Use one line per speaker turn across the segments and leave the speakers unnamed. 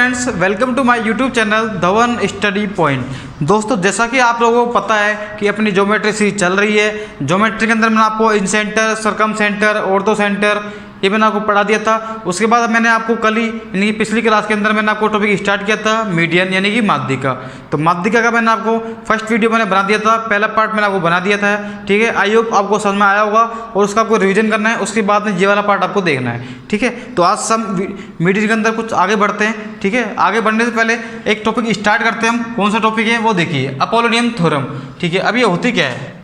Friends, welcome to my YouTube channel Dhawan study point. दोस्तों, जैसा कि आप लोगों को पता है कि अपनी ज्योमेट्री सीरीज चल रही है। ज्योमेट्री के अंदर मैंने आपको इन सेंटर, सरकम सेंटर, ऑर्थो सेंटर ये मैंने आपको पढ़ा दिया था। उसके बाद मैंने आपको कल ही यानी कि पिछली क्लास के अंदर मैंने आपको टॉपिक स्टार्ट किया था मीडियन यानी कि माध्यिका। तो माध्यिका का मैंने आपको फर्स्ट वीडियो मैंने बना दिया था, पहला पार्ट मैंने आपको बना दिया था। ठीक है, आई होप आपको समझ में आया होगा और उसका आपको रिवीजन करना है। उसके बाद में ये वाला पार्ट आपको देखना है। ठीक है, तो आज हम मीडियन के अंदर कुछ आगे बढ़ते हैं। ठीक है, आगे बढ़ने से पहले एक टॉपिक स्टार्ट करते हैं हम। कौन सा टॉपिक है वो देखिए, अपोलोनियम थ्योरम। ठीक है, अब ये होती क्या है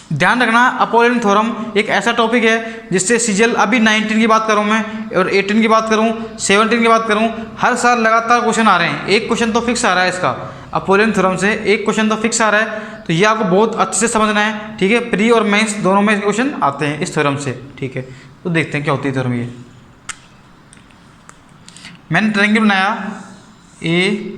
ध्यान रखना। अपोलोनियम थ्योरम एक ऐसा टॉपिक है जिससे सीजीएल अभी 19 की बात करूं मैं और 18 की बात करूं, 17 की बात करूं, हर साल लगातार क्वेश्चन आ रहे हैं। एक क्वेश्चन तो फिक्स आ रहा है इसका, अपोलोनियम थ्योरम से एक क्वेश्चन तो फिक्स आ रहा है। तो ये आपको बहुत अच्छे से समझना है। ठीक है, प्री और मेंस दोनों में क्वेश्चन आते हैं इस थ्योरम से। ठीक है, तो देखते हैं क्या होती है थ्योरम। ये मैंने ट्रायंगल बनाया ए।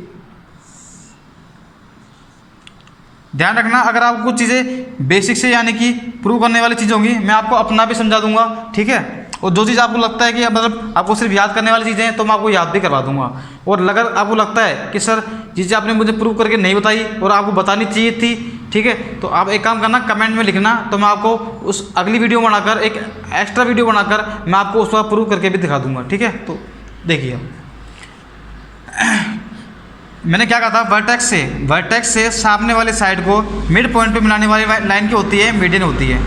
ध्यान रखना, अगर आपको कुछ चीज़ें बेसिक से यानी कि प्रूव करने वाली चीज़ होंगी, मैं आपको अपना भी समझा दूंगा। ठीक है, और जो चीज़ आपको लगता है कि मतलब आपको सिर्फ याद करने वाली चीज़ें हैं तो मैं आपको याद भी करवा दूंगा। और अगर आपको लगता है कि सर चीज़ें आपने मुझे प्रूव करके नहीं बताई और आपको बतानी चाहिए थी, ठीक है, तो आप एक काम करना, कमेंट में लिखना, तो मैं आपको उस अगली वीडियो बनाकर एक एक्स्ट्रा वीडियो बनाकर मैं आपको उसका प्रूव करके भी दिखा दूंगा। ठीक है, तो देखिए मैंने क्या कहा था, वर्टेक्स से सामने वाले साइड को मिड पॉइंट पे मिलाने वाली लाइन की होती है, मीडियन होती है।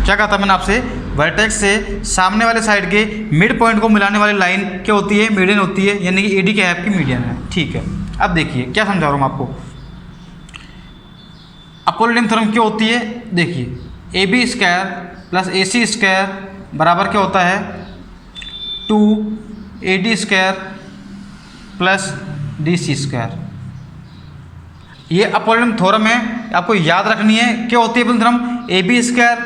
क्या कहा था मैंने आपसे, वर्टेक्स से सामने वाले साइड के मिड पॉइंट को मिलाने वाली लाइन क्या होती है, मीडियन होती है, यानी कि एडी क्या है आपकी, मीडियन है। ठीक है, अब देखिए क्या समझा रहा हूँ आपको। अपोलोनियम थ्योरम क्या होती है, देखिए AB square plus AC square बराबर क्या होता है 2AD square plus DC square. ये अपोलोनियम थ्योरम है, आपको याद रखनी है। क्या होती है Apollonius theorem, AB square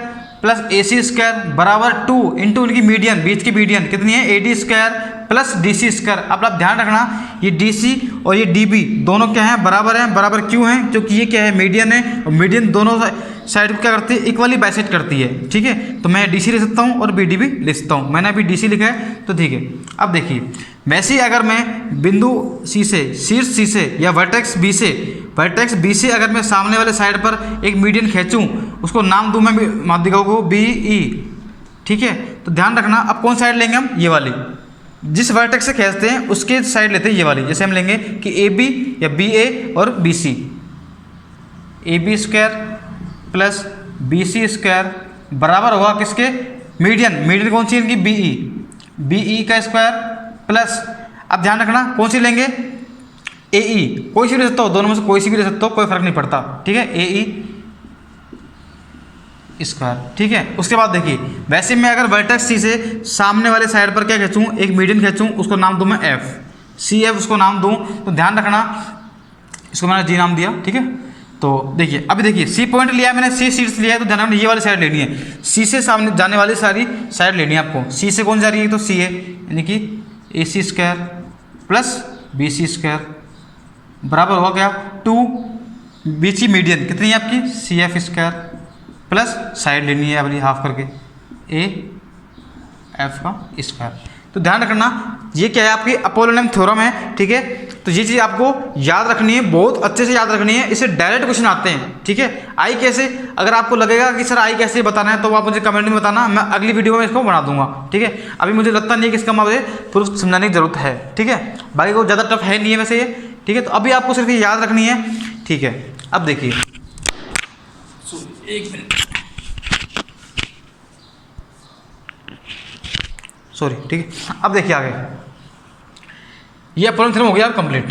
plus AC square बराबर 2 इंटू उनकी मीडियन, बीच की मीडियन कितनी है, AD square plus DC square. अब आप ध्यान रखना, ये DC और ये DB दोनों क्या है, बराबर हैं। बराबर क्यों है, क्योंकि ये क्या है, मीडियन है, और मीडियन दोनों साइड को क्या करती है, इक्वली बाइसेक्ट करती है। ठीक है, तो मैं DC लिख सकता हूँ और BD भी लिख सकता हूँ। मैंने अभी DC लिखा है, तो ठीक है। अब देखिए वैसे ही अगर मैं बिंदु C से, शीर्ष C से या वर्टेक्स B से अगर मैं सामने वाले साइड पर एक मीडियन खींचूं, उसको नाम दूं मैं माध्यिका को BE। ठीक है, तो ध्यान रखना, अब कौन साइड लेंगे हम, ये वाली। जिस वर्टेक्स से खींचते हैं उसके साइड लेते हैं ये वाली। जैसे हम लेंगे कि AB या BA और BC, AB square plus BC square बराबर होगा किसके, मीडियन कौन सी इनकी, BE का स्क्वायर प्लस, अब ध्यान रखना कौन सी लेंगे, AE। कोई सी भी ले सकता हो, दोनों में से कोई सी भी ले सकते हो, कोई फर्क नहीं पड़ता। ठीक है, AE स्क्वायर। ठीक है, उसके बाद देखिए वैसे मैं अगर वर्टेक्स C से सामने वाले साइड पर क्या खींचूं, एक मीडियन खींचूं, उसको नाम दूं मैं F, CF उसको नाम दूं। तो ध्यान रखना, इसको मैंने G नाम दिया। ठीक है, तो देखिए अभी देखिए C पॉइंट लिया है मैंने, C शीर्ष लिया है, तो ध्यान रखना ये वाली साइड लेनी है। C से सामने जाने वाली सारी साइड लेनी है आपको। C से कौन जा रही है, तो C है, यानी कि AC square plus BC square बराबर होगा क्या 2 BC मीडियन कितनी है आपकी, CF स्क्वायर प्लस साइड लेनी है वाली हाफ करके AF का स्क्वायर। तो ध्यान रखना ये क्या है, आपकी अपोलोनियम थ्योरम है। ठीक है, तो ये चीज़ आपको याद रखनी है, बहुत अच्छे से याद रखनी है। इससे डायरेक्ट क्वेश्चन आते हैं। ठीक है, आई कैसे, अगर आपको लगेगा कि सर आई कैसे बताना है तो आप मुझे कमेंट में बताना, मैं अगली वीडियो में इसको बना दूंगा। ठीक है, अभी मुझे लगता नहीं है कि इसका मुझे प्रूफ समझाने की जरूरत है। ठीक है, बाकी को ज़्यादा टफ है नहीं है वैसे ये। ठीक है, तो अभी आपको सिर्फ ये याद रखनी है। ठीक है, अब देखिए एक मिनट, सॉरी। ठीक है, अब देखिए आगे, ये अपोलोनियम थ्योरम हो गया कंप्लीट।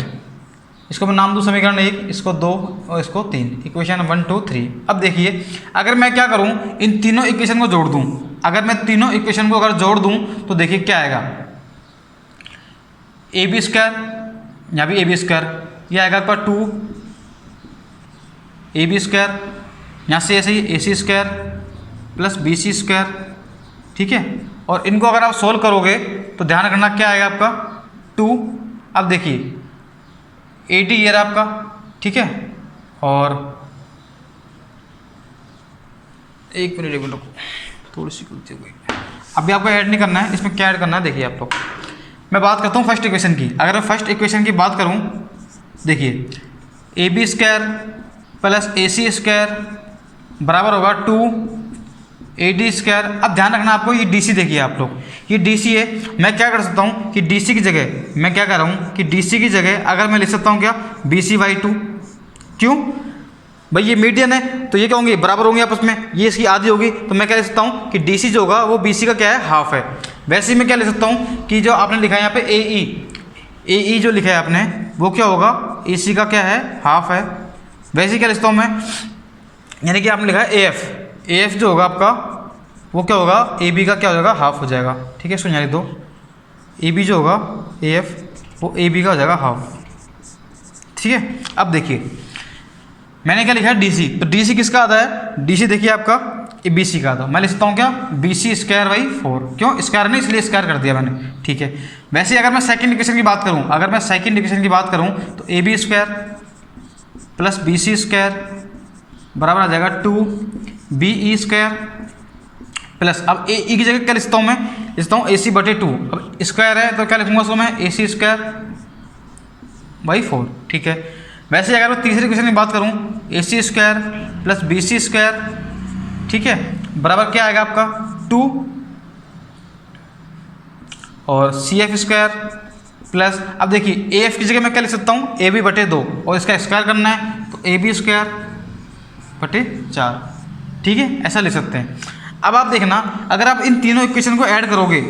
इसको मैं नाम दूं समीकरण 1, इसको 2 और इसको 3, इक्वेशन 1 2 3। अब देखिए अगर मैं क्या करूं, इन तीनों इक्वेशन को जोड़ दूं, अगर मैं तीनों इक्वेशन को अगर जोड़ दूं तो देखिए क्या आएगा, AB स्क्वायर, यहाँ भी AB स्क्वायर, यह आएगा आपका 2 AB स्क्वायर, यहाँ से ऐसे ही AC square plus BC square. ठीक है, और इनको अगर आप सोल्व करोगे तो ध्यान रखना क्या आएगा आपका 2। अब देखिए AD ये रहा आपका। ठीक है, और एक मिनट रुको, थोड़ी सी गलती हो गई। अभी आपको ऐड नहीं करना है, इसमें क्या ऐड करना है देखिए आप लोग। मैं बात करता हूँ फर्स्ट इक्वेशन की। अगर मैं फर्स्ट इक्वेशन की बात करूँ, देखिए A B square plus A C square बराबर होगा 2AD स्क्वायर। अब ध्यान रखना आपको, ये DC देखिए आप लोग, ये DC है। मैं क्या कर सकता हूँ कि DC की जगह मैं क्या कर रहा हूँ कि DC की जगह अगर मैं लिख सकता हूँ क्या BC/2। क्यों भाई, ये मीडियन है तो ये क्या होंगे, बराबर होंगे आपस में, ये इसकी आधी होगी। तो मैं क्या लिख सकता हूँ कि DC जो होगा वो BC का क्या है, हाफ है। वैसे ही मैं क्या लिख सकता हूँ कि जो आपने लिखा है यहाँ पे AE जो लिखा है आपने वो क्या होगा, AC का क्या है, हाफ है। वैसे ही क्या लिखता हूँ मैं, यानी कि आपने लिखा है AF जो होगा आपका वो क्या होगा, AB का क्या हो जाएगा, हाफ हो जाएगा। ठीक है, इसको यहाँ लिख दो, AB जो होगा AF वो AB का हो जाएगा हाफ। ठीक है, अब देखिए मैंने क्या लिखा है DC, तो DC किसका आधा है, DC देखिए आपका BC का आधा। मैं लिखता हूँ क्या, BC²/4। क्यों, स्क्वायर नहीं इसलिए स्क्वायर कर दिया मैंने। ठीक है, वैसे ही अगर मैं सेकंड इक्वेशन की बात करूँ, तो AB² प्लस BC² बराबर आ जाएगा 2BE² प्लस, अब AE की जगह क्या लिखता हूँ मैं, लिखता हूँ AC/2। अब स्क्वायर है तो क्या लिखूँगा उसको मैं, AC²/4। ठीक है, वैसे अगर मैं तीसरे क्वेश्चन की बात करूँ, AC² प्लस BC², ठीक है, बराबर क्या आएगा आपका 2 और CF² प्लस, अब देखिए AF की जगह मैं क्या लिख सकता हूँ, AB/2 और इसका स्क्वायर करना है तो AB²/4। ठीक है, ऐसा लिख सकते हैं। अब आप देखना, अगर आप इन तीनों इक्वेशन को ऐड करोगे,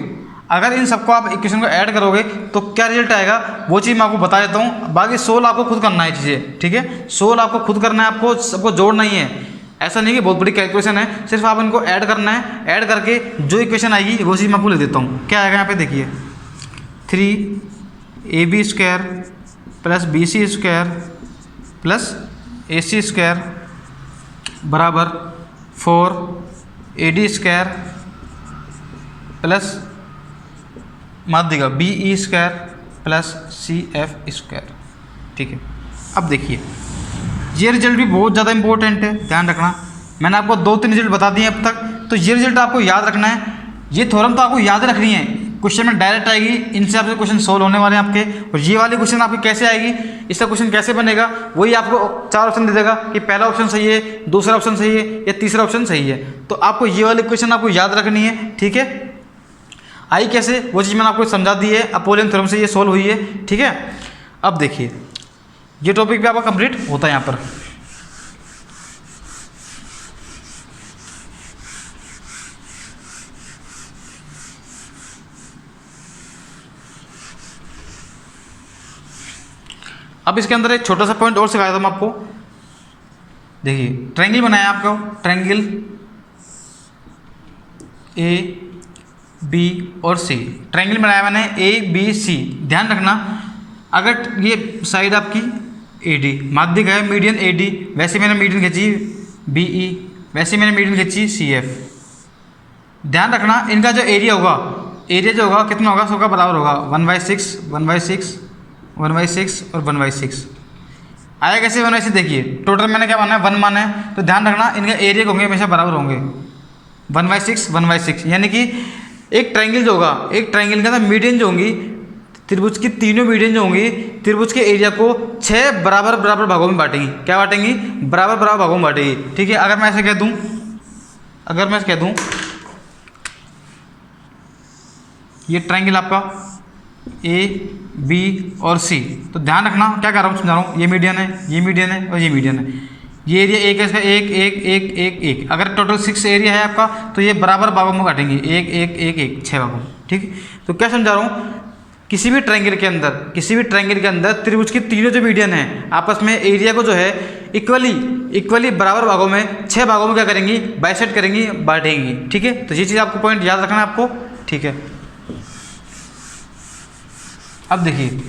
अगर इन सबको आप इक्वेशन को ऐड करोगे तो क्या रिजल्ट आएगा, वो चीज़ मैं आपको बता देता हूँ। बाकी सोल्व आपको खुद करना है चीज़ें। ठीक है, सोल्व आपको खुद करना है, आपको सबको जोड़ना ही है। ऐसा नहीं कि बहुत बड़ी कैलकुलेशन है, सिर्फ आप इनको ऐड करना है। ऐड करके जो इक्वेशन आएगी वो चीज़ मैं आपको लिख देता हूँ। क्या आएगा यहाँ पे देखिए, 3AB² plus BC² plus AC² बराबर 4AD² प्लस माध्यिका BE² प्लस CF²। ठीक है, अब देखिए ये रिजल्ट भी बहुत ज़्यादा इंपॉर्टेंट है, ध्यान रखना। मैंने आपको 2-3 रिजल्ट बता दिए अब तक, तो ये रिजल्ट आपको याद रखना है। ये थ्योरम तो आपको याद रखनी है, क्वेश्चन में डायरेक्ट आएगी, इनसे आपके क्वेश्चन सोल्व होने वाले हैं आपके। और ये वाले क्वेश्चन आपकी कैसे आएगी, इसका क्वेश्चन कैसे बनेगा, वही आपको 4 ऑप्शन दे देगा कि पहला ऑप्शन सही है, दूसरा ऑप्शन सही है या तीसरा ऑप्शन सही है। तो आपको ये वाले क्वेश्चन आपको याद रखनी है। ठीक है, आई कैसे, वो चीज़ मैंने आपको समझा दी है, अपोलियन थ्योरम से ये सोल्व हुई है। ठीक है, अब देखिए ये टॉपिक भी आपका कंप्लीट होता है यहाँ पर। अब इसके अंदर एक छोटा सा पॉइंट और सिखाया था मैं आपको। देखिए ट्रायंगल बनाया आपको, ट्रायंगल AB और C, ट्रायंगल बनाया मैंने ABC। ध्यान रखना, अगर ये साइड आपकी AD, माध्यिका है मीडियन AD, वैसे मैंने मीडियन खींची BE, वैसे मैंने मीडियन खींची CF। ध्यान रखना इनका जो एरिया होगा, एरिया जो होगा कितना होगा, सबका बराबर होगा 1/6, 1/6, 1/6 और 1/6। आया कैसे 1/6, देखिए टोटल मैंने क्या माना है, 1 माना है, तो ध्यान रखना इनके एरिया होंगे हमेशा बराबर होंगे 1/6, 1/6। यानी कि एक ट्रायंगल जो होगा, एक ट्रायंगल के अंदर मीडियन जो होंगी, त्रिभुज की तीनों मीडियन जो होंगी, त्रिभुज के एरिया को 6 बराबर बराबर भागों में बांटेंगी। क्या बांटेंगी, बराबर बराबर भागों में बांटेंगी। ठीक है, अगर मैं ऐसे कह दूं, अगर मैं कह दूं ये ट्रायंगल आपका AB और C, तो ध्यान रखना क्या कर रहा हूँ, समझा रहा हूँ, ये मीडियन है, ये मीडियन है और ये मीडियन है। ये एरिया एक है इसका, 1 1 1 1 1। अगर टोटल 6 एरिया है आपका तो ये बराबर भागों में काटेंगे, 1 1 1 1 6 भागों में। ठीक है, तो क्या समझा रहा हूँ, किसी भी ट्रायंगल के अंदर त्रिभुज की तीनों जो मीडियन है आपस में एरिया को जो है इक्वली बराबर भागों में 6 भागों में क्या करेंगी, बाइसेक्ट करेंगी, बांटेंगी। ठीक है, तो ये चीज़ आपको पॉइंट याद रखना है आपको। ठीक है, अब देखिए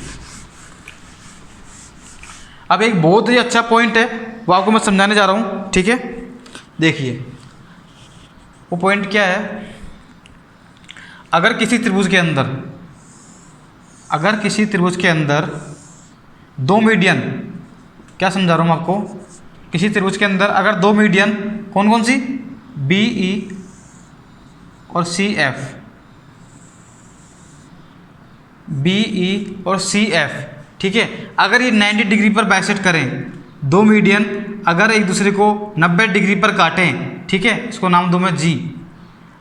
अब एक बहुत ही अच्छा पॉइंट है वो आपको मैं समझाने जा रहा हूँ। ठीक है, देखिए वो पॉइंट क्या है, अगर किसी त्रिभुज के अंदर 2 मीडियन, क्या समझा रहा हूँ मैं आपको, किसी त्रिभुज के अंदर अगर 2 मीडियन कौन कौन सी, BE और CF, बी ई और सी एफ, ठीक है। अगर ये 90 डिग्री पर बाइसेक्ट करें, दो मीडियन अगर एक दूसरे को 90 डिग्री पर काटें, ठीक है, इसको नाम दूँ मैं जी।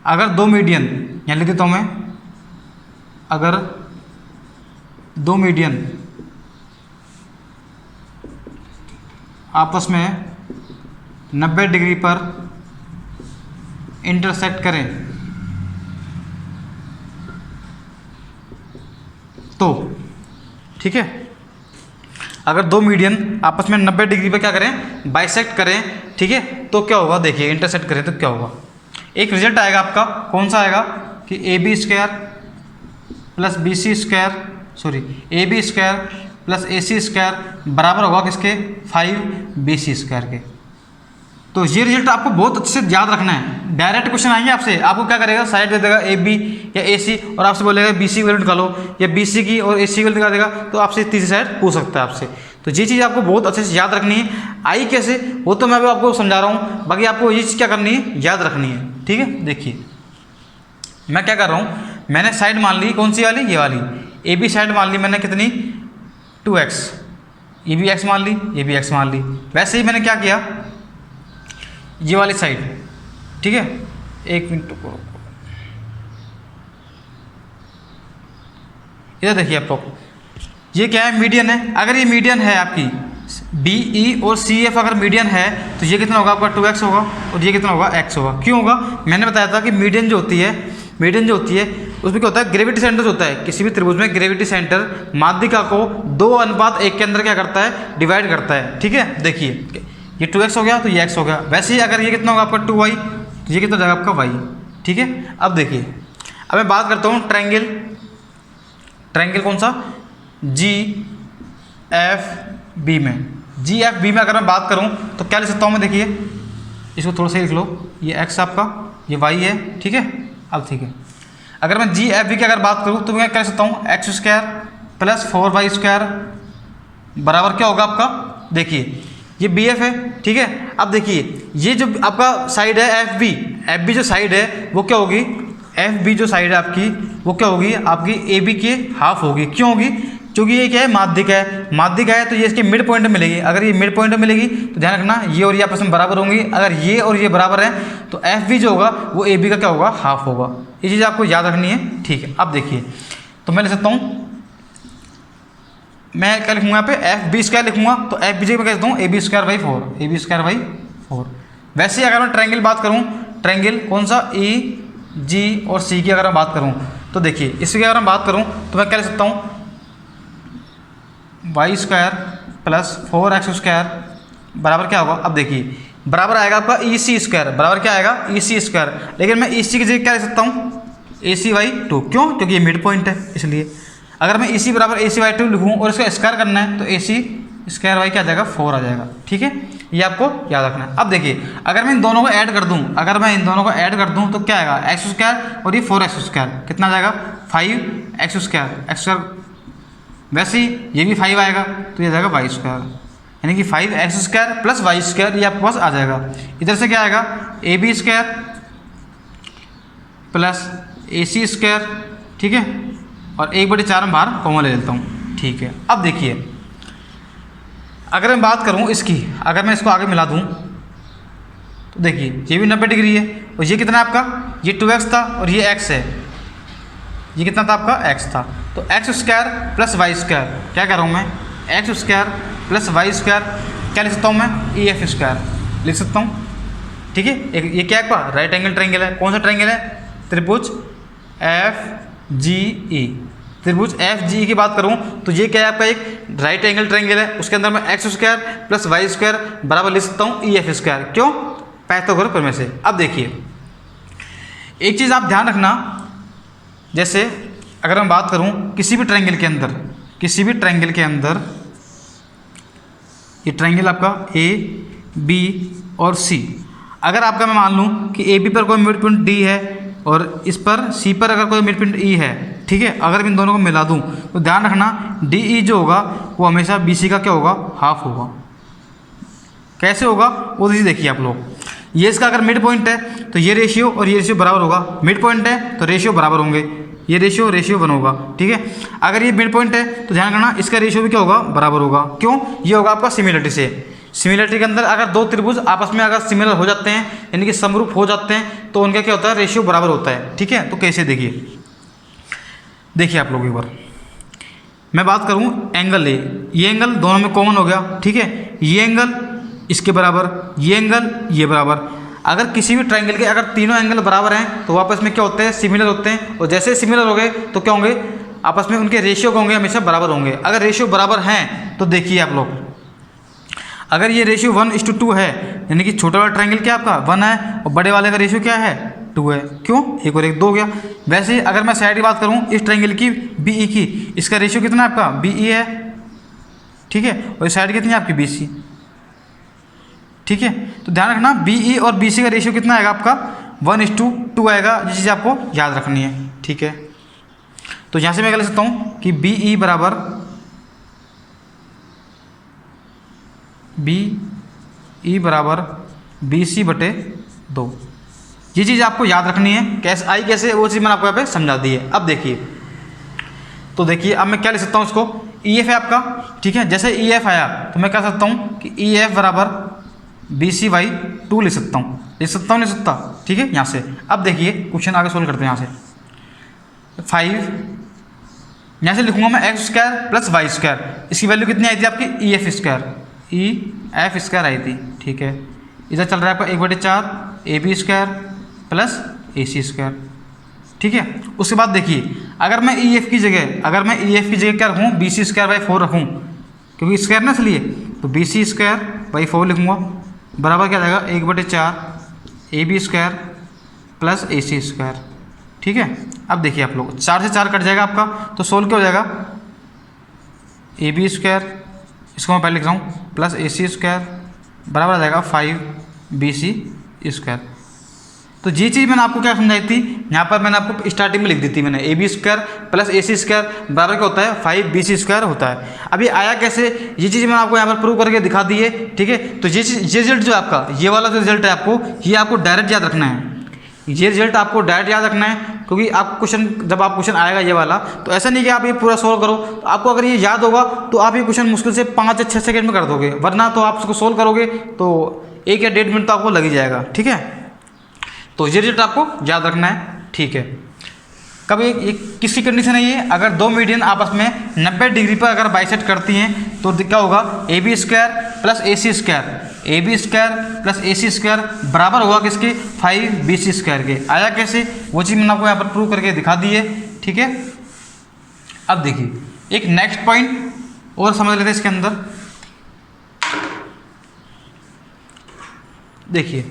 अगर दो मीडियन, यहाँ लिख देता हूँ मैं, अगर दो मीडियन आपस में 90 डिग्री पर इंटरसेक्ट करें तो, ठीक है, अगर दो मीडियन आपस में 90 डिग्री पर क्या करें, बाइसेक्ट करें, ठीक है, तो क्या होगा, देखिए इंटरसेक्ट करें तो क्या होगा, एक रिजल्ट आएगा आपका, कौन सा आएगा कि A B square plus B C square, sorry A B square plus A C square बराबर होगा किसके, 5 बी सी स्क्वायर के। तो ये रिजल्ट आपको बहुत अच्छे से याद रखना है। डायरेक्ट क्वेश्चन आएंगे आपसे, आपको क्या करेगा, साइड दे देगा ए बी या ए सी और आपसे बोलेगा बी सी वैल्यू निकालो, या बी सी की और ए सी वैल्यू निकाल देगा, तो आपसे तीसरी साइड पूछ सकता है आपसे। तो ये चीज़ आपको बहुत अच्छे से याद रखनी है। आई कैसे, वो तो मैं अभी आपको समझा रहा हूँ, बाकी आपको ये चीज़ क्या करनी है, याद रखनी है, ठीक है। देखिए मैं क्या कर रहा हूँ, मैंने साइड मान ली कौन सी वाली, ये वाली ए बी साइड मान ली मैंने कितनी, 2x, ये भी x मान ली, ये भी x मान ली। वैसे ही मैंने क्या किया, ये वाली साइड, ठीक है, एक मिनट रुको, इधर देखिए आप लोग, ये क्या है, मीडियन है। अगर ये मीडियन है आपकी बी ई और सी एफ, अगर मीडियन है तो ये कितना होगा आपका, 2x होगा, और ये कितना होगा, x होगा। क्यों होगा, मैंने बताया था कि मीडियन जो होती है, मीडियन जो होती है उसमें क्या होता है, ग्रेविटी सेंटर होता है किसी भी त्रिभुज में, ग्रेविटी सेंटर माध्यिका को 2:1 के अंदर क्या करता है, डिवाइड करता है, ठीक है। देखिए ये 2x हो गया तो ये x हो गया। वैसे ही अगर ये कितना होगा आपका 2y, तो ये कितना हो जाएगा आपका y, ठीक है। अब देखिए, अब मैं बात करता हूँ ट्रायंगल, ट्रायंगल कौन सा, जी एफ बी में, जी एफ बी में अगर मैं बात करूँ तो क्या लिख सकता हूँ मैं, देखिए इसको थोड़ा सा लिख लो, ये x आपका, ये y है, ठीक है। अब ठीक है, अगर मैं जी एफ बी की अगर बात करूँ तो मैं क्या लिख सकता हूँ, x² प्लस 4y² बराबर क्या होगा आपका, देखिए ये बी एफ है, ठीक है। अब देखिए ये जो आपका साइड है एफ बी जो साइड है वो क्या होगी, एफ बी जो साइड है आपकी वो क्या होगी, आपकी ए बी की हाफ होगी। क्यों होगी, क्योंकि ये क्या है, माध्यिका है, माध्यिका है तो ये इसके मिड पॉइंट में मिलेगी। अगर ये मिड पॉइंट में मिलेगी तो ध्यान रखना ये और ये आपस में बराबर होंगी। अगर ये और ये बराबर है तो एफ बी जो होगा वो ए बी का क्या होगा, हाफ होगा। ये चीज़ आपको याद रखनी है, ठीक है। अब देखिए तो मैं लिख सकता हूँ, मैं क्या लिखूँगा यहाँ पे, एफ बी स्क्वायर लिखूँगा, तो एफ बी जगह मैं कह देता हूँ A B square by 4, A B square by 4। वैसे ही अगर मैं ट्रायंगल बात करूँ, ट्रायंगल कौन सा, ई जी और सी की अगर मैं बात करूँ तो देखिए इसकी अगर मैं बात करूँ तो मैं क्या लिख सकता हूँ, वाई स्क्वायर प्लस 4x² बराबर क्या होगा, अब देखिए बराबर आएगा आपका ई सी स्क्वायर, बराबर क्या आएगा, ई सी स्क्वायर। लेकिन मैं ई सी की जगह क्या लिख सकता हूँ, ए सी बाई 2, क्यों, क्योंकि ये मिड पॉइंट है इसलिए। अगर मैं ए सी बराबर ए सी बाई 2 लिखूँ और इसका स्क्वायर करना है तो ए सी स्क्वायर वाई क्या आ जाएगा, 4 आ जाएगा, ठीक है। ये आपको याद रखना है। अब देखिए अगर मैं इन दोनों को ऐड कर दूँ, अगर मैं इन दोनों को ऐड कर दूँ तो क्या आएगा, x² और ये 4x², कितना आ जाएगा, 5x², वैसे ही ये भी 5 आएगा तो ये जाएगा y², यानी कि 5x² प्लस y² ये आपके पास आ जाएगा। इधर से क्या आएगा, A B square plus A C square, ठीक है, और 1/4 में बाहर कॉमन ले लेता हूँ, ठीक है। अब देखिए अगर मैं बात करूँ इसकी, अगर मैं इसको आगे मिला दूँ तो देखिए ये भी 90 डिग्री है और ये कितना है आपका, ये 2x था और ये x है, ये कितना था आपका, x था। तो x² प्लस y², क्या कर रहा हूँ मैं, x² प्लस y² क्या लिख सकता हूँ मैं, EF² लिख सकता हूँ, ठीक है। एक ये क्या है आपका, राइट एंगल ट्रायंगल है। कौन सा ट्रायंगल है, त्रिभुज FGE, त्रिभुज FGE की बात करूँ तो ये क्या है आपका, एक राइट एंगल ट्रायंगल है, उसके अंदर मैं x² प्लस y² बराबर लिख सकता हूँ EF², क्यों, पाइथागोरस प्रमेय से। अब देखिए एक चीज़ आप ध्यान रखना, जैसे अगर मैं बात करूं किसी भी ट्रायंगल के अंदर, किसी भी ट्रायंगल के अंदर, ये ट्रायंगल आपका ए बी और सी, अगर आपका मैं मान लूं कि ए बी पर कोई मिड पॉइंट डी है और इस पर सी पर अगर कोई मिड पॉइंट ई है, ठीक है, अगर मैं इन दोनों को मिला दूं तो ध्यान रखना डी ई जो होगा वो हमेशा बी सी का क्या होगा, हाफ होगा। कैसे होगा वो चीज़ देखिए आप लोग, ये इसका अगर मिड पॉइंट है तो ये रेशियो और ये रेशियो बराबर होगा, मिड पॉइंट है तो रेशियो बराबर होंगे, ये रेशियो 1 होगा, ठीक है। अगर ये मिड पॉइंट है तो ध्यान रखना इसका रेशियो भी क्या होगा, बराबर होगा। क्यों? ये होगा आपका सिमिलरिटी से। सिमिलरिटी के अंदर अगर दो त्रिभुज आपस में अगर सिमिलर हो जाते हैं, यानी कि समरूप हो जाते हैं, तो उनका क्या होता है, रेशियो बराबर होता है, ठीक है। तो कैसे, देखिए आप लोग एक बार मैं बात करूं एंगल ए, ये एंगल दोनों में कॉमन हो गया, ठीक है। ये एंगल इसके बराबर, ये एंगल ये बराबर। अगर किसी भी ट्रायंगल के अगर तीनों एंगल बराबर हैं तो आपस में क्या होते हैं, सिमिलर होते हैं। और जैसे सिमिलर हो गए तो क्या होंगे, आपस में उनके रेशियो होंगे हमेशा बराबर होंगे। अगर रेशियो बराबर हैं तो देखिए आप लोग, अगर ये रेशियो 1:2 है, यानी कि छोटा वाला ट्रायंगल क्या आपका 1 है और बड़े वाले का रेशियो क्या है 2 है। क्यों? 1 और 1 2 हो गया। वैसे ही अगर मैं साइड की बात करूँ इस ट्रायंगल की BE की, इसका रेशियो कितना है आपका BE है, ठीक है। और इस साइड कितनी है आपकी BC, ठीक है। तो ध्यान रखना BE और BC का रेशियो कितना आएगा आपका 1:2 आएगा। ये चीज़ आपको याद रखनी है, ठीक है। तो यहाँ से मैं क्या लिख सकता हूँ कि BE बराबर BC/2। ये चीज़ आपको याद रखनी है, कैसे वो चीज़ मैंने आपको यहाँ पे समझा दी है। अब देखिए, तो देखिए अब मैं क्या लिख सकता हूँ, इसको EF है आपका, ठीक है। जैसे EF आया तो मैं क्या सकता हूँ कि EF बराबर BC/2 लिख सकता हूँ, नहीं सकता, ठीक है। यहाँ से अब देखिए क्वेश्चन आगे सोल्व करते हैं। यहाँ से 5, यहाँ से लिखूंगा मैं x² + y²। इसकी वैल्यू कितनी आई थी आपकी EF² आई थी, ठीक है। इधर चल रहा है आपका 1/4 AB² + AC², ठीक है। उसके बाद देखिए अगर मैं EF की जगह क्या रखूँ, BC²/4 रखूँ, क्योंकि स्क्वायर ना इसलिए, तो BC²/4 लिखूँगा, बराबर क्या जाएगा 1/4 AB² + AC², ठीक है। अब देखिए आप लोग 4 से 4 कट जाएगा आपका, तो सोल्व क्या हो जाएगा AB², इसको मैं पहले लिख रहा हूँ, + AC² बराबर आ जाएगा 5BC²। तो ये चीज़ मैंने आपको क्या समझाई थी, यहाँ पर मैंने आपको स्टार्टिंग में लिख दी थी मैंने, AB² + AC² बराबर क्या होता है 5BC² होता है। अभी आया कैसे, ये चीज़ मैंने आपको यहाँ पर प्रूव करके दिखा दी है, ठीक है। तो ये रिजल्ट जो आपका, ये वाला जो रिजल्ट है आपको, ये आपको डायरेक्ट याद रखना है। ये रिजल्ट आपको डायरेक्ट याद रखना है, क्योंकि आप जब आप क्वेश्चन आएगा ये वाला, तो ऐसा नहीं कि आप ये पूरा सोल्व करो, तो आपको अगर ये याद होगा तो आप ये क्वेश्चन मुश्किल से 5 या 6 सेकंड में कर दोगे, वरना तो आप उसको सोल्व करोगे तो 1 या 1.5 मिनट तो आपको लग ही जाएगा, ठीक है। तो ये रिजल्ट आपको याद रखना है, ठीक है। कब एक किसकी कंडीशन है ये, अगर दो मीडियन आपस में 90 डिग्री पर अगर बाइसेक्ट करती हैं तो क्या होगा AB² + AC² बराबर होगा किसके 5BC² के। आया कैसे, वो चीज़ मैंने आपको यहाँ पर प्रूव करके दिखा दी है, ठीक है। अब देखिए एक नेक्स्ट पॉइंट और समझ लेते हैं इसके अंदर। देखिए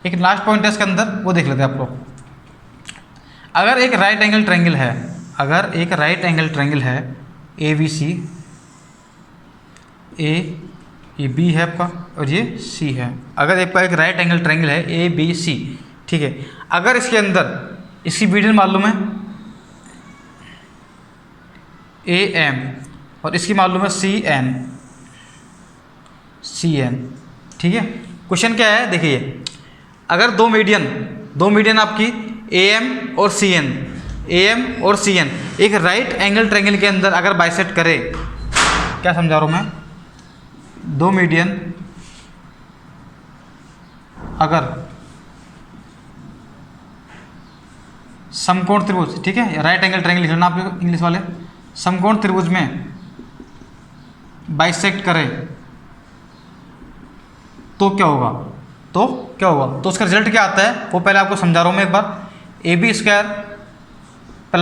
एक लास्ट पॉइंट है इसके अंदर, वो देख लेते हैं आप लोग। अगर एक राइट एंगल ट्रायंगल है ABC, ये B है आपका और ये C है। अगर एक राइट एंगल ट्रायंगल है ABC, ठीक है। अगर इसके अंदर इसकी मीडियन मालूम है AM और इसकी मालूम है CN, ठीक है। क्वेश्चन क्या है, देखिए अगर दो मीडियन आपकी AM और CN एक राइट एंगल ट्रायंगल के अंदर अगर बाइसेक्ट करे, क्या समझा रहा हूँ मैं, दो मीडियन अगर समकोण त्रिभुज, ठीक है, राइट एंगल ट्रायंगल लिखना आप इंग्लिश वाले, समकोण त्रिभुज में बाइसेक्ट करे तो क्या होगा, तो उसका रिजल्ट क्या आता है वो पहले आपको समझा रहा हूँ मैं एक बार। AB² +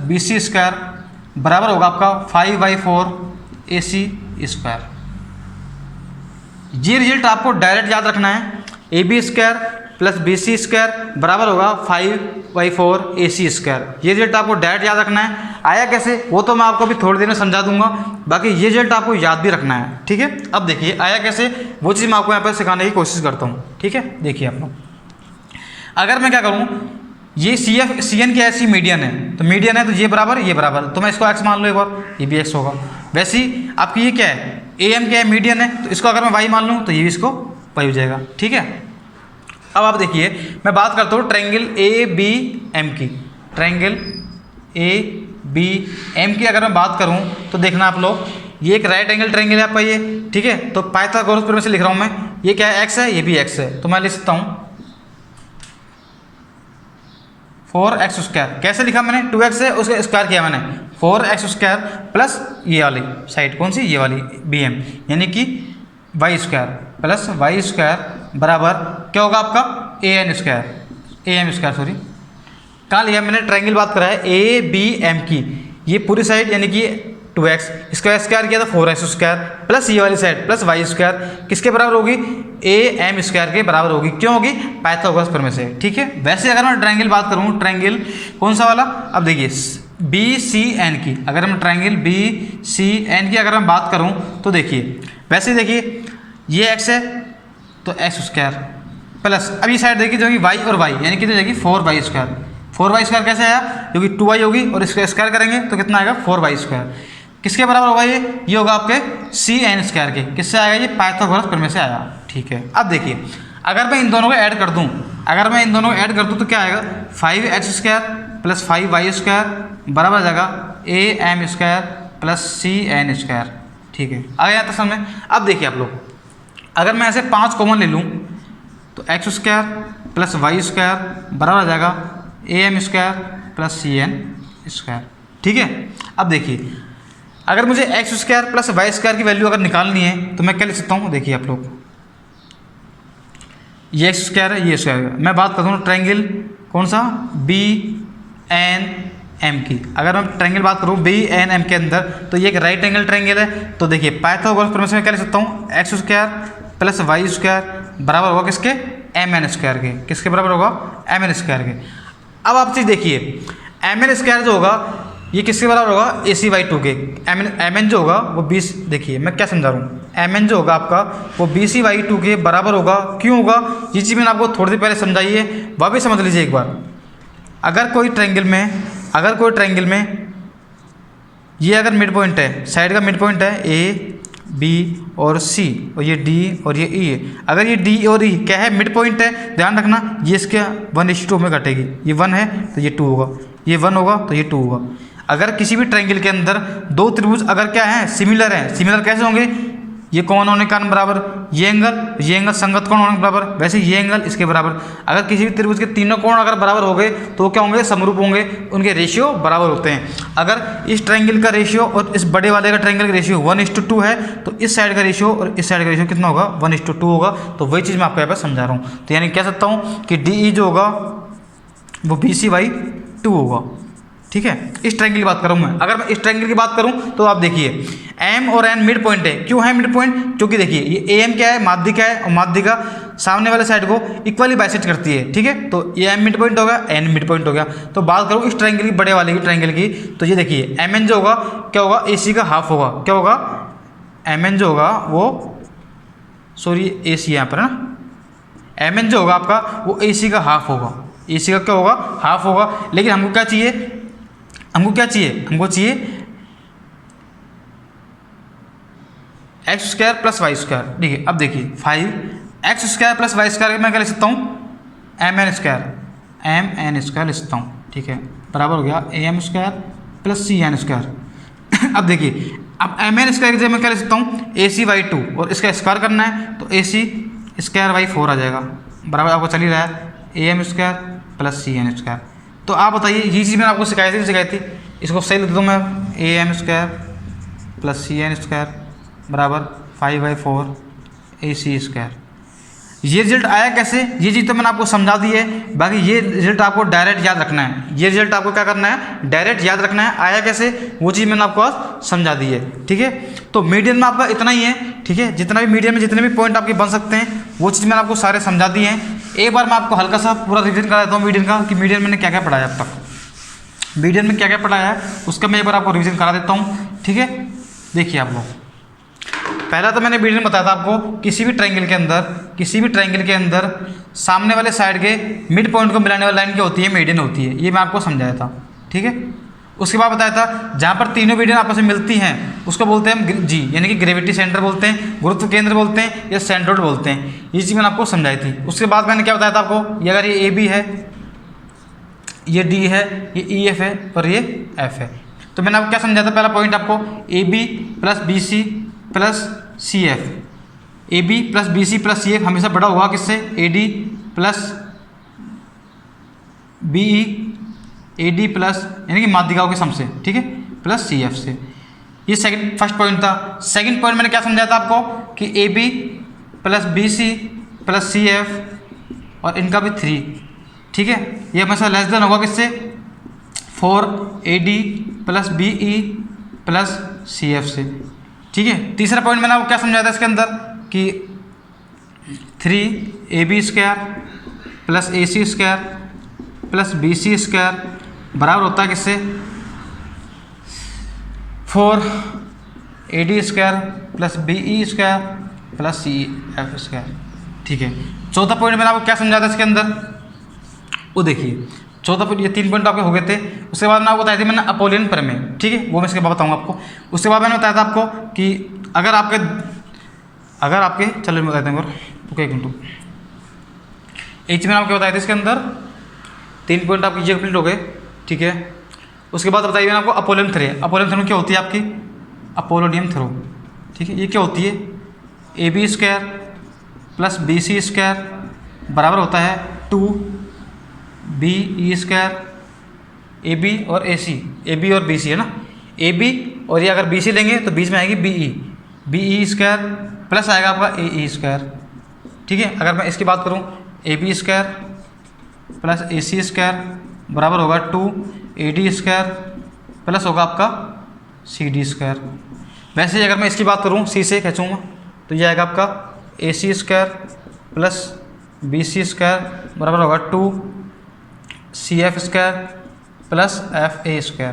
BC² बराबर होगा आपका 5/4 AC²। ये रिजल्ट आपको डायरेक्ट याद रखना है, AB² + BC² बराबर होगा 5/4 AC²। ये रिजल्ट आपको डायरेक्ट याद रखना है। आया कैसे वो तो मैं आपको अभी थोड़ी देर में समझा दूंगा, बाकी ये रिजल्ट आपको याद भी रखना है, ठीक है। अब देखिए आया कैसे वो चीज़ मैं आपको यहाँ पर सिखाने की कोशिश करता हूँ, ठीक है। देखिए आप लोग, अगर मैं क्या करूँ, ये CN क्या है, C मीडियन है, तो मीडियन है तो ये बराबर, तो मैं इसको x मान लूँ एक बार, ये भी x होगा। वैसे ही आपकी ये क्या है AM क्या है, मीडियन है, तो इसको अगर मैं y मान लूँ तो ये भी इसको y हो जाएगा, ठीक है। अब आप देखिए मैं बात करता हूँ ट्रायंगल ABM की। ट्रायंगल ए बी एम की अगर मैं बात करूं तो देखना आप लोग, ये एक राइट एंगल ट्रायंगल है आपका ये, ठीक है। तो पाइथागोरस थ्योरम से लिख रहा हूं मैं, ये क्या है x है, ये भी x है, तो मैं लिख सकता हूं 4x²। कैसे लिखा मैंने, 2x है उसका स्क्वायर किया मैंने, 4x² प्लस ये वाली साइड कौन सी, ये वाली bm, यानी कि y² प्लस y² बराबर क्या होगा आपका am², सॉरी कहाँ लिया मैंने, ट्रायंगल बात करा है ए बी एम की, ये पूरी साइड यानी कि 2x, इसका स्क्वायर किया था 4x² प्लस ये वाली साइड प्लस y² किसके बराबर होगी, am² के बराबर होगी। क्यों होगी, पाइथागोरस थ्योरम से, ठीक है। वैसे अगर मैं ट्रायंगल बात करूँ, ट्रायंगल कौन सा वाला, अब देखिए BCN की, अगर हम ट्रायंगल BCN की अगर मैं बात करूँ तो देखिए, वैसे देखिए ये x है तो x² प्लस अब ये साइड देखिए जो कि y और y यानी कितनी जाएगी 4y²। 4y² कैसे आया, क्योंकि 2y होगी और इसका स्क्वायर करेंगे तो कितना आएगा 4y²। किसके बराबर होगा ये होगा आपके CN² के, किससे आएगा ये, पाइथागोरस थ्योरम से आया, ठीक है। अब देखिए अगर मैं इन दोनों को ऐड कर दूं, तो क्या आएगा 5x² प्लस 5y² बराबर आ जाएगा am² प्लस CN², ठीक है। आ गया था समझ में। अब देखिए आप लोग, अगर मैं ऐसे 5 कॉमन ले लूँ तो x² प्लस y² बराबर आ जाएगा am² प्लस CN², ठीक है। अब देखिए अगर मुझे x² प्लस y² की वैल्यू अगर निकालनी है तो मैं क्या लिख सकता हूँ, देखिए आप लोग, ये x² है ये स्क्वायर है। मैं बात करता हूँ ट्रायंगल कौन सा, BNM की, अगर मैं ट्रायंगल बात करूँ BNM के अंदर तो ये एक राइट एंगल ट्रायंगल है। तो देखिए पाइथागोरस थ्योरम से मैं क्या लिख सकता हूँ, x² प्लस y² बराबर होगा किसके, mn² के, किसके बराबर होगा, mn² के। अब आप चीज़ देखिए mn² जो होगा ये किसके बराबर होगा, AC/2 के। mn जो होगा वो 20, देखिए मैं क्या समझा रहा हूँ, mn जो होगा आपका वो BC/2 के बराबर होगा। क्यों होगा, ये चीज़ मैंने आपको थोड़ी देर पहले समझाई है, वह भी समझ लीजिए एक बार। अगर कोई ट्रायंगल में ये अगर मिड पॉइंट है, साइड का मिड पॉइंट है A B और C और ये D और ये E है, अगर ये D और E क्या है, मिड पॉइंट है, ध्यान रखना ये इसके 1:2 में घटेगी, ये 1 है तो ये 2 होगा, ये 1 होगा तो ये 2 होगा। अगर किसी भी ट्रायंगल के अंदर दो त्रिभुज अगर क्या है, सिमिलर कैसे होंगे, ये कौन होने के कारण बराबर, ये एंगल संगत कोण होने के बराबर, वैसे ये एंगल इसके बराबर। अगर किसी भी त्रिभुज के तीनों कोण अगर बराबर हो गए तो क्या होंगे, समरूप होंगे, उनके रेशियो बराबर होते हैं। अगर इस ट्रायंगल का रेशियो और इस बड़े वाले का ट्रायंगल का रेशियो 1:2 है तो इस साइड का रेशियो और इस साइड का रेशियो कितना होगा, 1:2 होगा। तो वही चीज़ मैं आपको यहाँ पर समझा रहा हूँ। तो यानी कह सकता हूँ कि DE जो होगा वो BC/2 होगा, ठीक है। इस ट्रायंगल की बात करूँ मैं, अगर मैं इस ट्रायंगल की बात करूँ तो आप देखिए M और N मिड पॉइंट है। क्यों है मिड पॉइंट, क्योंकि देखिए ये AM क्या है, माध्यिका है, और माध्यिका सामने वाले साइड को इक्वली बाइसेक्ट करती है, ठीक है। तो ये M मिड पॉइंट हो गया, N मिड पॉइंट हो गया। तो बात करूँ इस ट्रायंगल की, बड़े वाले की ट्रायंगल की, तो ये देखिए MN जो होगा क्या होगा, AC का हाफ होगा। क्या होगा, MN जो होगा वो, सॉरी AC यहाँ पर है ना, MN जो होगा आपका वो AC का हाफ होगा, AC का क्या होगा, हाफ होगा। लेकिन हमको क्या चाहिए, हमको चाहिए x² प्लस y², ठीक है। अब देखिए 5x² प्लस y² मैं क्या लिख सकता हूँ, mn² लिख सकता हूँ, ठीक है, बराबर हो गया am² प्लस CN²। अब देखिए अब mn² की जगह मैं क्या लिख सकता हूँ, AC/2 और इसका स्क्वायर करना है तो AC²/4 आ जाएगा, बराबर आपको चल ही रहा है am² प्लस CN²। तो आप बताइए, ये चीज़ मैंने आपको सिखाई थी, इसको सही लिख दूँ मैं, am² प्लस CN² बराबर 5/4 AC²। ये रिजल्ट आया कैसे, ये चीज़ तो मैंने आपको समझा दी है। बाकी ये रिजल्ट आपको डायरेक्ट याद रखना है, ये रिजल्ट आपको क्या करना है, डायरेक्ट याद रखना है। आया कैसे वो चीज़ मैंने आपको आज समझा दी है, ठीक है। तो मीडियन में आपका इतना ही है, ठीक है। जितना भी मीडियन में जितने भी पॉइंट आपके बन सकते हैं वो चीज़ मैंने आपको सारे समझा दिए हैं। एक बार मैं आपको हल्का सा पूरा रिविजन करा देता हूँ मीडियन का, कि मीडियन मैंने क्या क्या पढ़ाया अब तक, मीडियन में क्या क्या पढ़ाया है उसका मैं एक बार आपको रिविजन करा देता हूँ, ठीक है। देखिए आप लोग, पहला तो मैंने मीडियन बताया था आपको, किसी भी ट्रायंगल के अंदर सामने वाले साइड के मिड पॉइंट को मिलाने वाली लाइन क्या होती है, मीडियन होती है। ये मैं आपको समझाया था, ठीक है। उसके बाद बताया था जहाँ पर तीनों मीडियन आपस में मिलती हैं उसको बोलते हैं हम G, यानी कि ग्रेविटी सेंटर बोलते हैं, गुरुत्व केंद्र बोलते हैं, या सेंट्रोइड बोलते हैं। ये चीज़ मैंने आपको समझाई थी। उसके बाद मैंने क्या बताया था आपको, ये अगर ये AB है, ये डी है, ये ई एफ है और ये एफ है। तो मैंने आपको क्या समझाया था, पहला पॉइंट आपको A B plus B C plus C F, A B plus B C plus C F हमेशा बड़ा हुआ किससे, A D plus B E, A D plus यानी कि माध्यिकाओं के सम से, ठीक है, प्लस सी एफ से। ये सेकंड फर्स्ट पॉइंट था। सेकंड पॉइंट मैंने क्या समझाया था आपको कि A B plus B C plus C F और इनका भी 3, ठीक है, ये हमेशा लेस देन होगा किससे, 4AD plus BE plus CF से, ठीक है। तीसरा पॉइंट मैंने आपको क्या समझाया था इसके अंदर कि 3AB square plus AC square plus BC square बराबर होता है किससे, 4AD square plus BE square plus CF square, ठीक है। चौथा पॉइंट मैंने आपको क्या समझाया था इसके अंदर, वो देखिए चौथा पॉइंट, ये 3 पॉइंट आपके हो गए थे। उसके बाद मैं आपको बताई थी मैंने अपोलियन प्रमेय, ठीक है, वो मैं इसके बाद बताऊंगा आपको। उसके बाद मैंने बताया था आपको कि अगर आपके चलो मैं बताते हैं और ओके, एक मिनट, एक चीज़ मैंने आपको बताई थी इसके अंदर 3 पॉइंट आपके ये कंप्लीट हो गए, ठीक है। उसके बाद बताइए मैंने आपको अपोलियन थ्योरम। अपोलियन थ्योरम क्या होती है आपकी, अपोलोनियम थ्योरम, ठीक है। ये क्या होती है, AB square plus BC square बराबर होता है 2BE स्क्वायर, AB और AC, AB और BC है ना, AB और ये अगर BC लेंगे तो बीच में आएगी BE स्क्वायर प्लस आएगा आपका AE स्क्वायर, ठीक है। अगर मैं इसकी बात करूँ AB square plus AC square बराबर होगा 2AD स्क्वायर प्लस होगा आपका CD स्क्वायर। वैसे ही अगर मैं इसकी बात करूँ C से खींचूँगा तो ये आएगा आपका AC square plus BC square बराबर होगा 2CF square plus FA square.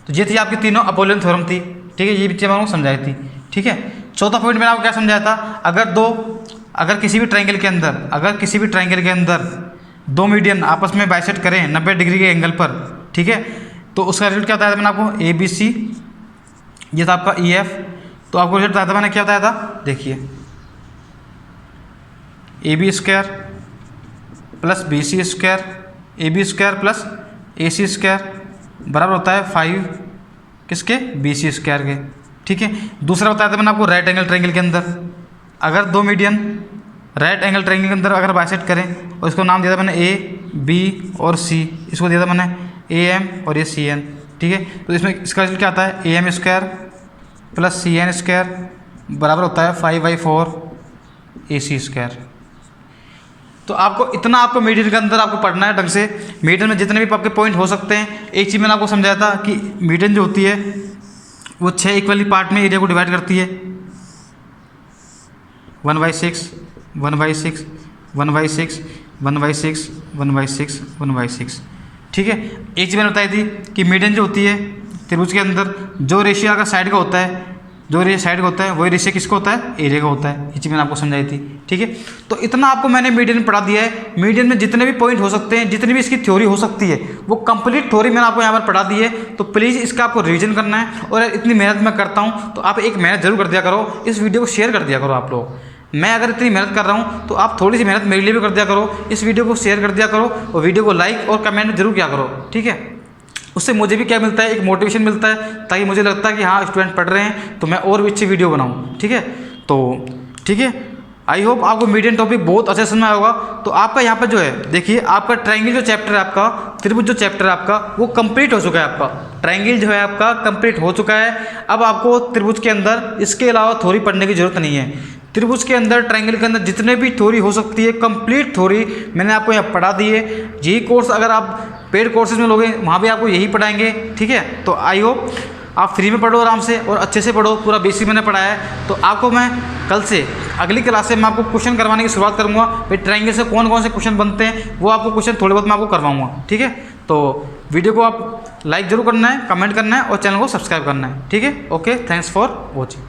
तो ये थी आपकी तीनों अपोलियन थ्योरम थी, ठीक है, ये भी चीज़ मैंने समझाई थी, ठीक है। चौथा पॉइंट मैंने आपको क्या समझाया था, अगर किसी भी ट्रायंगल के अंदर दो मीडियन आपस में बाइसेक्ट करें 90 डिग्री के एंगल पर, ठीक है, तो उसका रिजल्ट क्या बताया था मैंने आपको, ABC, ये था आपका EF। तो आपको रिजल्ट बताया था मैंने, क्या बताया था, देखिए AB square plus BC square, AB square plus AC square बराबर होता है 5 किसके, BC स्क्वायर के, ठीक है। दूसरा बताया था मैंने आपको राइट एंगल ट्रायंगल के अंदर अगर दो मीडियन राइट एंगल ट्रायंगल के अंदर अगर बाइसेक्ट करें और इसको नाम दिया था मैंने A, B और C, इसको दिया था मैंने AM और ये CN, ठीक है। तो इसमें इसका रिजल्ट क्या आता है, AM square plus CN square बराबर होता है 5/4 AC स्क्वायर। तो आपको मीडियन के अंदर आपको पढ़ना है ढंग से। मीडियन में जितने भी आपके पॉइंट हो सकते हैं, एक चीज़ मैंने आपको समझाया था कि मीडियन जो होती है वो 6 इक्वली पार्ट में एरिया को डिवाइड करती है, 1/6 1/6 1/6 1/6 1/6 1/6, ठीक है। एक चीज़ मैंने बताई थी कि मीडियन जो होती है त्रिभुज के अंदर जो रेशियो अगर साइड का होता है, वही रेशियो किसका होता है, एरिया का होता है। ये चीज़ मैंने आपको समझाई थी, ठीक है। तो इतना आपको मैंने मीडियन पढ़ा दिया है। मीडियन में जितने भी पॉइंट हो सकते हैं, जितनी भी इसकी थ्योरी हो सकती है, वो कंप्लीट थ्योरी मैंने आपको यहाँ पर पढ़ा दी है। तो प्लीज़ इसका आपको रिवीजन करना है। और इतनी मेहनत मैं करता हूँ तो आप एक मेहनत जरूर कर दिया करो, इस वीडियो को शेयर कर दिया करो आप लोग। मैं अगर इतनी मेहनत कर रहा हूँ तो आप थोड़ी सी मेहनत मेरे लिए भी कर दिया करो, इस वीडियो को शेयर कर दिया करो और वीडियो को लाइक और कमेंट जरूर किया करो, ठीक है। उससे मुझे भी क्या मिलता है, एक मोटिवेशन मिलता है, ताकि मुझे लगता है कि हाँ स्टूडेंट पढ़ रहे हैं तो मैं और भी अच्छी वीडियो बनाऊँ, ठीक है। तो ठीक है, आई होप आपको मीडियन टॉपिक बहुत अच्छे समझ में आया होगा। तो आपका यहाँ पर जो है देखिए, आपका ट्रायंगल जो चैप्टर है, आपका त्रिभुज जो चैप्टर है आपका, वो कंप्लीट हो चुका है। आपका ट्रायंगल जो है आपका कंप्लीट हो चुका है। अब आपको त्रिभुज के अंदर इसके अलावा थ्योरी पढ़ने की जरूरत नहीं है। त्रिभुज के अंदर ट्रायंगल के अंदर जितने भी थ्योरी हो सकती है, कंप्लीट थ्योरी मैंने आपको यहाँ पढ़ा दी है। यही कोर्स अगर आप पेड कोर्सेज में लोगे, वहाँ भी आपको यही पढ़ाएंगे, ठीक है। तो आई होप आप फ्री में पढ़ो आराम से और अच्छे से पढ़ो। पूरा बेसिक मैंने पढ़ाया है। तो आपको मैं कल से अगली क्लास से मैं आपको क्वेश्चन करवाने की शुरुआत करूँगा। भाई ट्रायंगल से कौन कौन से क्वेश्चन बनते हैं, वो आपको क्वेश्चन थोड़े बहुत मैं आपको करवाऊँगा, ठीक है। तो वीडियो को आप लाइक जरूर करना है, कमेंट करना है और चैनल को सब्सक्राइब करना है, ठीक है। Okay, thanks for watching.